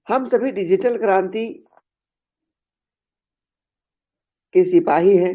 हम सभी डिजिटल क्रांति के सिपाही हैं।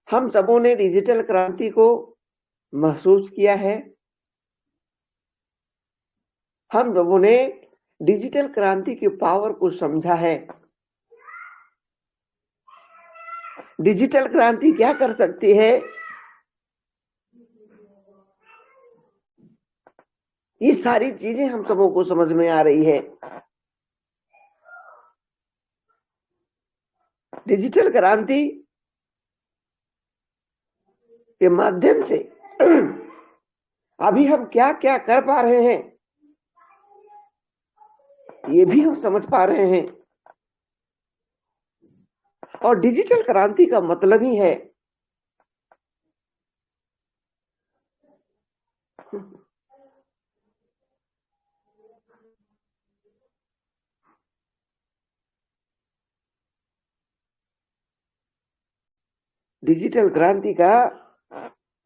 हम सबों ने डिजिटल क्रांति को महसूस किया है। हम सबों ने डिजिटल क्रांति की पावर को समझा है। डिजिटल क्रांति क्या कर सकती है, ये सारी चीजें हम सबों को समझ में आ रही है। डिजिटल क्रांति के माध्यम से अभी हम क्या क्या कर पा रहे हैं, ये भी हम समझ पा रहे हैं। और डिजिटल क्रांति का मतलब ही है डिजिटल क्रांति का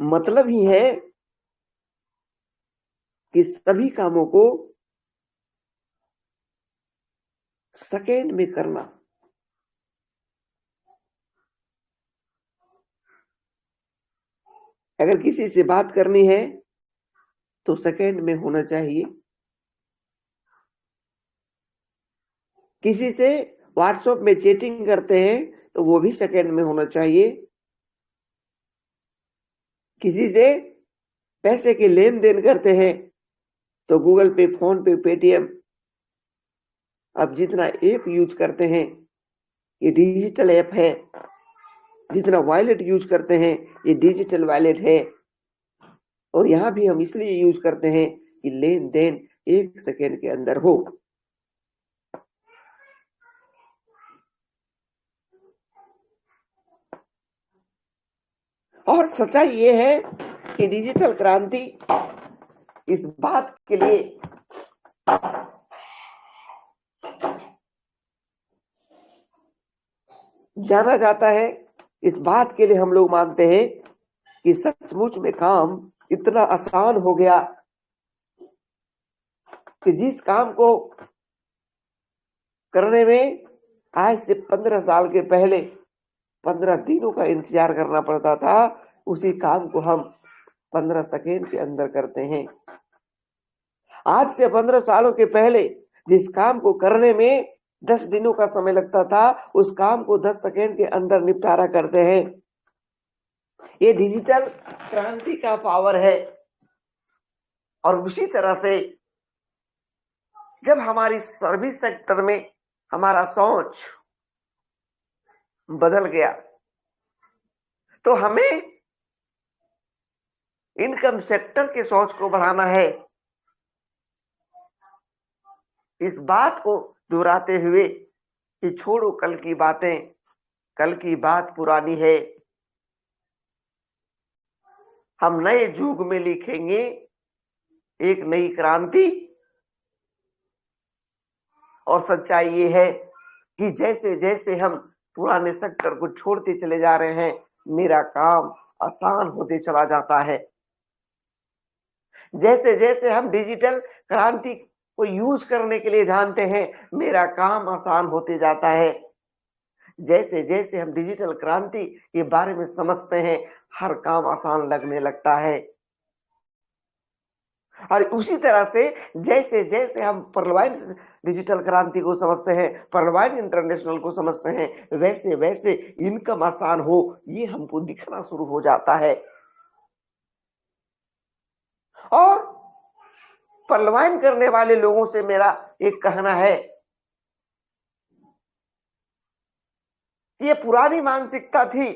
मतलब ही है कि सभी कामों को सेकेंड में करना। अगर किसी से बात करनी है तो सेकेंड में होना चाहिए। किसी से व्हाट्सएप में चैटिंग करते हैं तो वो भी सेकेंड में होना चाहिए। किसी से पैसे के लेन देन करते हैं तो गूगल पे, फोन पे, पेटीएम, अब जितना ऐप यूज करते हैं ये डिजिटल ऐप है। जितना वॉलेट यूज करते हैं ये डिजिटल वॉलेट है। और यहां भी हम इसलिए यूज करते हैं कि लेन देन 1 सेकेंड के अंदर हो। और सच्चाई ये है कि डिजिटल क्रांति इस बात के लिए जाना जाता है, इस बात के लिए हम लोग मानते हैं कि सचमुच में काम इतना आसान हो गया कि जिस काम को करने में आज से 15 साल के पहले 15 दिनों का इंतजार करना पड़ता था, उसी काम को हम 15 सेकेंड के अंदर करते हैं। आज से 15 सालों के पहले जिस काम को करने में 10 दिनों का समय लगता था, उस काम को 10 सेकेंड के अंदर निपटारा करते हैं। ये डिजिटल क्रांति का पावर है। और उसी तरह से जब हमारी सर्विस सेक्टर में हमारा सोच बदल गया तो हमें इनकम सेक्टर के सोच को बढ़ाना है। इस बात को दोहराते हुए कि छोड़ो कल की बातें, कल की बात पुरानी है। हम नए युग में लिखेंगे एक नई क्रांति। और सच्चाई ये है कि जैसे जैसे हम पुराने सेक्टर को छोड़ते चले जा रहे हैं, मेरा काम आसान होते चला जाता है। जैसे जैसे हम डिजिटल क्रांति को यूज करने के लिए जानते हैं, मेरा काम आसान होते जाता है। जैसे जैसे हम डिजिटल क्रांति के बारे में समझते हैं, हर काम आसान लगने लगता है। और उसी तरह से जैसे जैसे हम पर्लवाइन डिजिटल क्रांति को समझते हैं, पर्लवाइन इंटरनेशनल को समझते हैं, वैसे वैसे इनकम आसान हो ये हमको दिखना शुरू हो जाता है। और पर्लवाइन करने वाले लोगों से मेरा एक कहना है, ये पुरानी मानसिकता थी।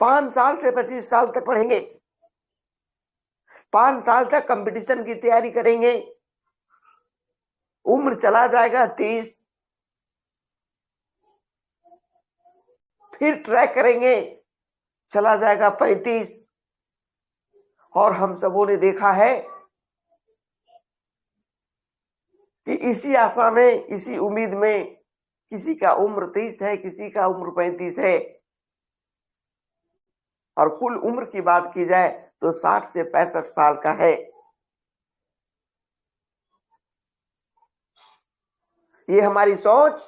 5 साल से 25 साल तक पढ़ेंगे, 5 साल तक कंपटीशन की तैयारी करेंगे, उम्र चला जाएगा 30, फिर ट्रैक करेंगे, चला जाएगा 35। और हम सबों ने देखा है कि इसी आशा में, इसी उम्मीद में, किसी का उम्र 30 है, किसी का उम्र 35 है। और कुल उम्र की बात की जाए तो 60 से 65 साल का है। ये हमारी सोच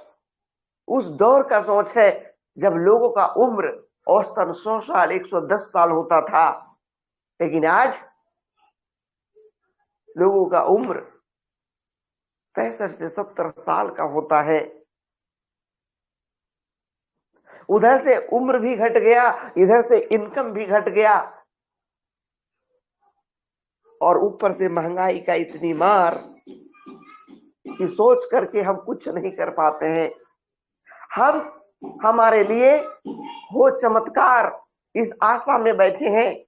उस दौर का सोच है जब लोगों का उम्र औसतन 100 साल 110 साल होता था, लेकिन आज लोगों का उम्र 65 से 70 साल का होता है। उधर से उम्र भी घट गया, इधर से इनकम भी घट गया, और ऊपर से महंगाई का इतनी मार कि सोच करके हम कुछ नहीं कर पाते हैं। हम हमारे लिए हो चमत्कार इस आशा में बैठे हैं,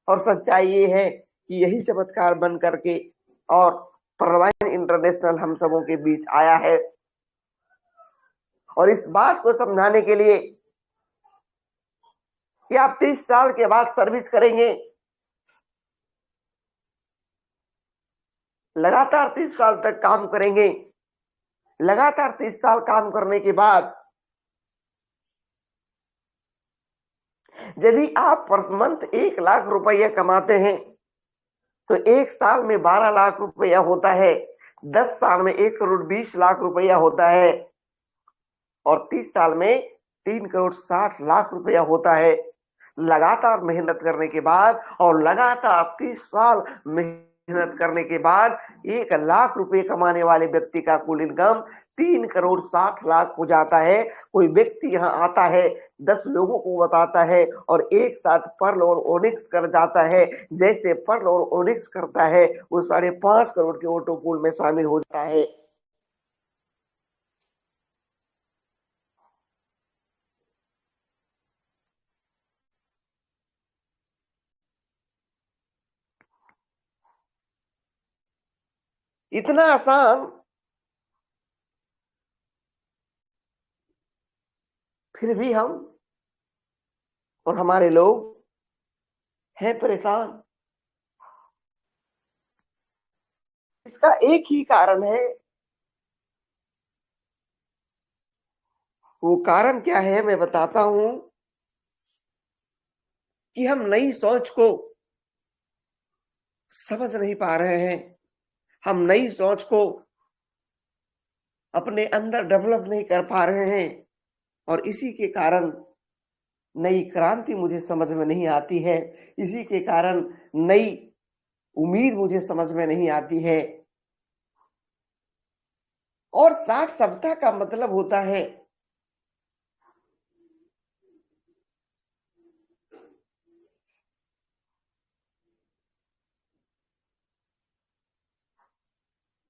और सच्चाई ये है कि यही चमत्कार बन करके और प्रवाइन इंटरनेशनल हम सबों के बीच आया है। और इस बात को समझाने के लिए कि आप 30 साल के बाद सर्विस करेंगे, लगातार 30 साल तक काम करेंगे, लगातार 30 साल काम करने के बाद यदि आप पर मंथ 1 लाख रुपया कमाते हैं तो 1 साल में 12 लाख रुपया होता है, 10 साल में 1 करोड़ 20 लाख रुपया होता है, और 30 साल में 3 करोड़ 60 लाख रुपया होता है। लगातार मेहनत करने के बाद और लगातार 30 साल मेहनत करने के बाद 1 लाख रुपए कमाने वाले व्यक्ति का कुल इनकम 3 करोड़ 60 लाख हो जाता है। कोई व्यक्ति यहाँ आता है, 10 लोगों को बताता है और एक साथ पर्ल और ओनिक्स कर जाता है। जैसे पर्ल और ओनिक्स करता है वो 5.5 करोड़ के ऑटो पूल में शामिल हो जाता है। इतना आसान, फिर भी हम और हमारे लोग हैं परेशान। इसका एक ही कारण है। वो कारण क्या है मैं बताता हूं कि हम नई सोच को समझ नहीं पा रहे हैं। हम नई सोच को अपने अंदर डेवलप नहीं कर पा रहे हैं, और इसी के कारण नई क्रांति मुझे समझ में नहीं आती है। इसी के कारण नई उम्मीद मुझे समझ में नहीं आती है। और 60 सप्ताह का मतलब होता है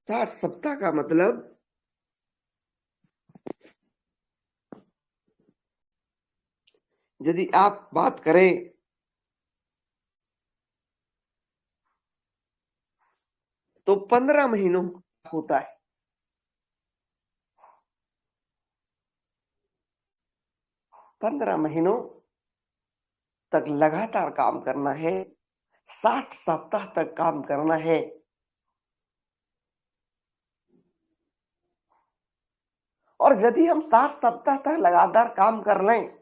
साठ सप्ताह का मतलब यदि आप बात करें तो 15 महीनों होता है। 15 महीनों तक लगातार काम करना है, 60 सप्ताह तक काम करना है। और यदि हम 60 सप्ताह तक लगातार काम कर लें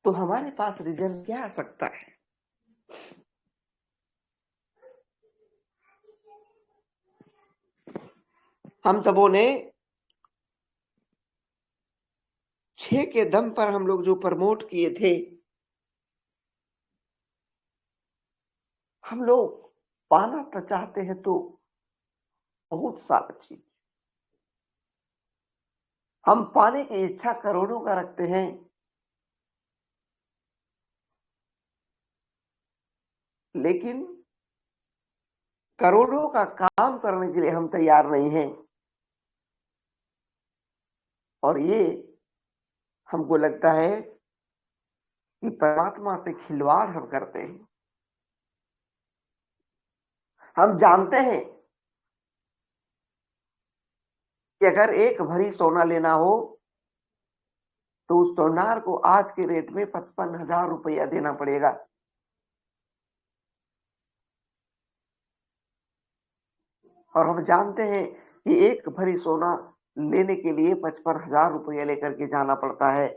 तो हमारे पास रिजल्ट क्या आ सकता है? हम सबों ने 6 के दम पर हम लोग जो प्रमोट किए थे, हम लोग पाना तो चाहते हैं तो बहुत सारा चीज हम पाने की इच्छा करोड़ों का रखते हैं, लेकिन करोड़ों का काम करने के लिए हम तैयार नहीं हैं। और ये हमको लगता है कि परमात्मा से खिलवाड़ हम करते हैं। हम जानते हैं कि अगर एक भरी सोना लेना हो तो उस सोनार को आज के रेट में 55,000 रुपया देना पड़ेगा। और हम जानते हैं कि एक भरी सोना लेने के लिए 55,000 रुपये लेकर के जाना पड़ता है।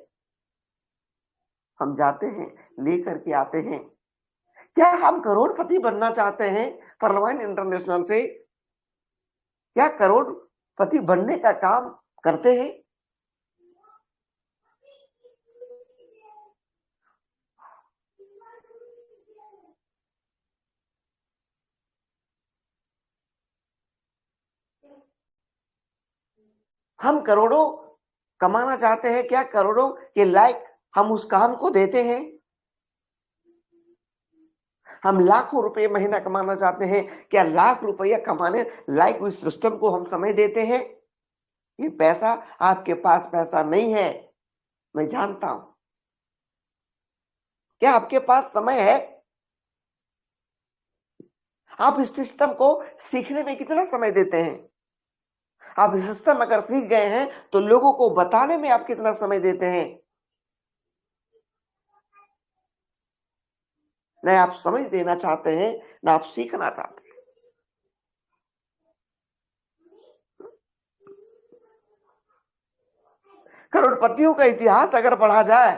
हम जाते हैं, लेकर के आते हैं। क्या हम करोड़पति बनना चाहते हैं परलवाइन इंटरनेशनल से? क्या करोड़पति बनने का काम करते हैं? हम करोड़ों कमाना चाहते हैं, क्या करोड़ों के लायक हम उस काम को देते हैं? हम लाखों रुपए महीना कमाना चाहते हैं, क्या लाख रुपया कमाने लायक उस सिस्टम को हम समय देते हैं? ये पैसा, आपके पास पैसा नहीं है, मैं जानता हूं। क्या आपके पास समय है? आप इस सिस्टम को सीखने में कितना समय देते हैं? आप इस सिस्टम अगर सीख गए हैं तो लोगों को बताने में आप कितना समय देते हैं? न आप समझ देना चाहते हैं, न आप सीखना चाहते हैं। करोड़पतियों का इतिहास अगर पढ़ा जाए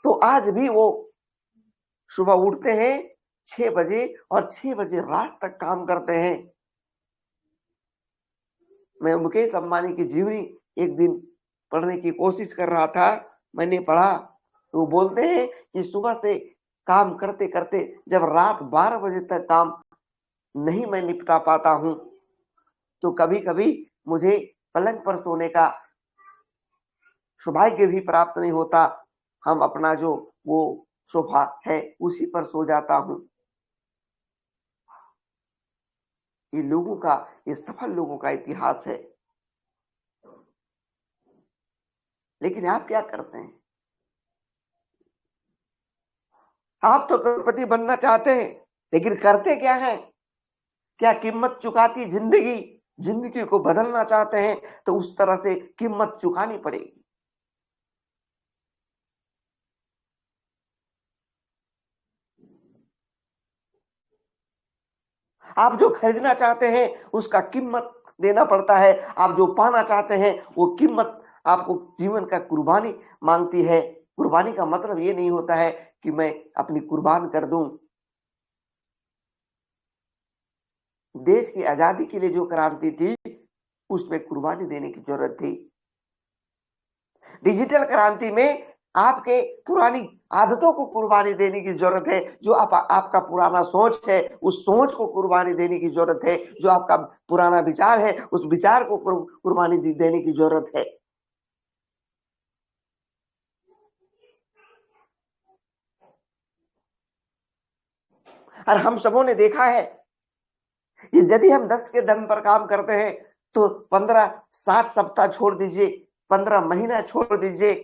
तो आज भी वो सुबह उठते हैं 6 बजे और 6 बजे रात तक काम करते हैं। मैं मुकेश अंबानी की जीवनी एक दिन पढ़ने की कोशिश कर रहा था, मैंने पढ़ा तो वो बोलते हैं कि सुबह से काम करते करते जब रात 12 बजे तक काम नहीं मैं निपटा पाता हूं तो कभी कभी मुझे पलंग पर सोने का सौभाग्य भी प्राप्त नहीं होता। हम अपना जो वो सोफा है उसी पर सो जाता हूं। ये लोगों का, ये सफल लोगों का इतिहास है। लेकिन आप क्या करते हैं? आप तो करोड़पति बनना चाहते हैं, लेकिन करते क्या है? क्या कीमत चुकाती जिंदगी? जिंदगी को बदलना चाहते हैं तो उस तरह से कीमत चुकानी पड़ेगी। आप जो खरीदना चाहते हैं उसका कीमत देना पड़ता है। आप जो पाना चाहते हैं वो कीमत आपको जीवन का कुर्बानी मांगती है। कुर्बानी का मतलब ये नहीं होता है कि मैं अपनी कुर्बान कर दूं। देश की आजादी के लिए जो क्रांति थी उसमें कुर्बानी देने की जरूरत थी। डिजिटल क्रांति में आपके पुरानी आदतों को कुर्बानी देने की जरूरत है। जो आपका पुराना सोच है उस सोच को कुर्बानी देने की जरूरत है। जो आपका पुराना विचार है उस विचार को कुर्बानी देने की जरूरत है। और हम सबों ने देखा है कि यदि हम 10 के दम पर काम करते हैं तो 15-60 सप्ताह छोड़ दीजिए, 15 महीना छोड़ दीजिए,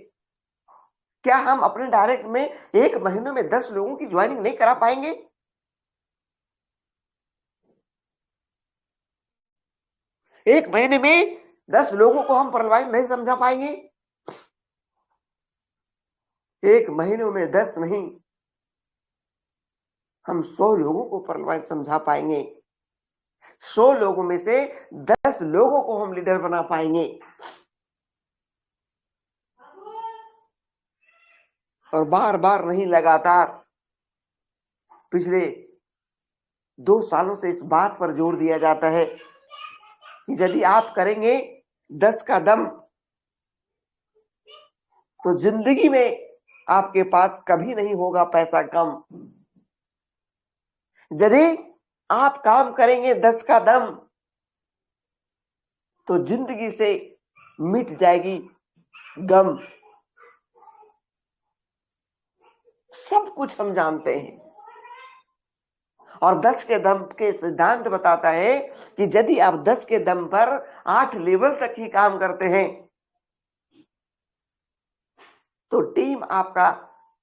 क्या हम अपने डायरेक्ट में एक महीने में 10 लोगों की ज्वाइनिंग नहीं करा पाएंगे? एक महीने में 10 लोगों को हम परलवाइन नहीं समझा पाएंगे? एक महीनों में 10 नहीं, हम 100 लोगों को परलवाइन समझा पाएंगे। 100 लोगों में से 10 लोगों को हम लीडर बना पाएंगे। और बार बार नहीं, लगातार पिछले 2 सालों से इस बात पर जोर दिया जाता है कि यदि आप करेंगे 10 का दम तो जिंदगी में आपके पास कभी नहीं होगा पैसा कम। यदि आप काम करेंगे 10 का दम तो जिंदगी से मिट जाएगी गम। सब कुछ हम जानते हैं। और 10 के दम के सिद्धांत बताता है कि यदि आप 10 के दम पर 8 लेवल तक ही काम करते हैं तो टीम आपका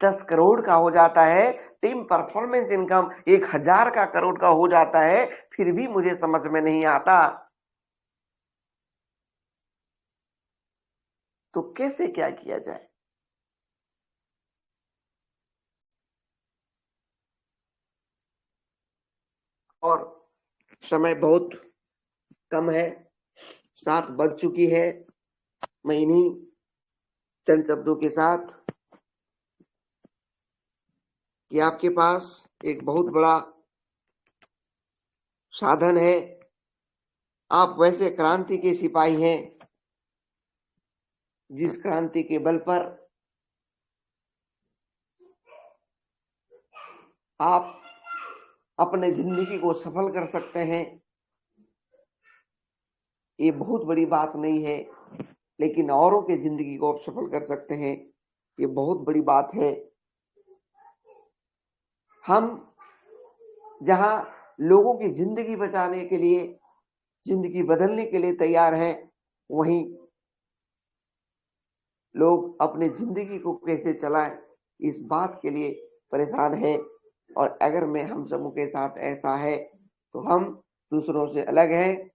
10 करोड़ का हो जाता है। टीम परफॉर्मेंस इनकम 1,000 का करोड़ का हो जाता है। फिर भी मुझे समझ में नहीं आता तो कैसे क्या किया जाए? और समय बहुत कम है, 7 बज चुकी है। मैं इन्हीं चंद शब्दों के साथ कि आपके पास एक बहुत बड़ा साधन है। आप वैसे क्रांति के सिपाही हैं, जिस क्रांति के बल पर आप अपने जिंदगी को सफल कर सकते हैं। ये बहुत बड़ी बात नहीं है, लेकिन औरों के जिंदगी को आप सफल कर सकते हैं, ये बहुत बड़ी बात है। हम जहां लोगों की जिंदगी बचाने के लिए, जिंदगी बदलने के लिए तैयार हैं, वहीं लोग अपनी जिंदगी को कैसे चलाएं, इस बात के लिए परेशान हैं। और अगर मैं हम सबों के साथ ऐसा है, तो हम दूसरों से अलग हैं,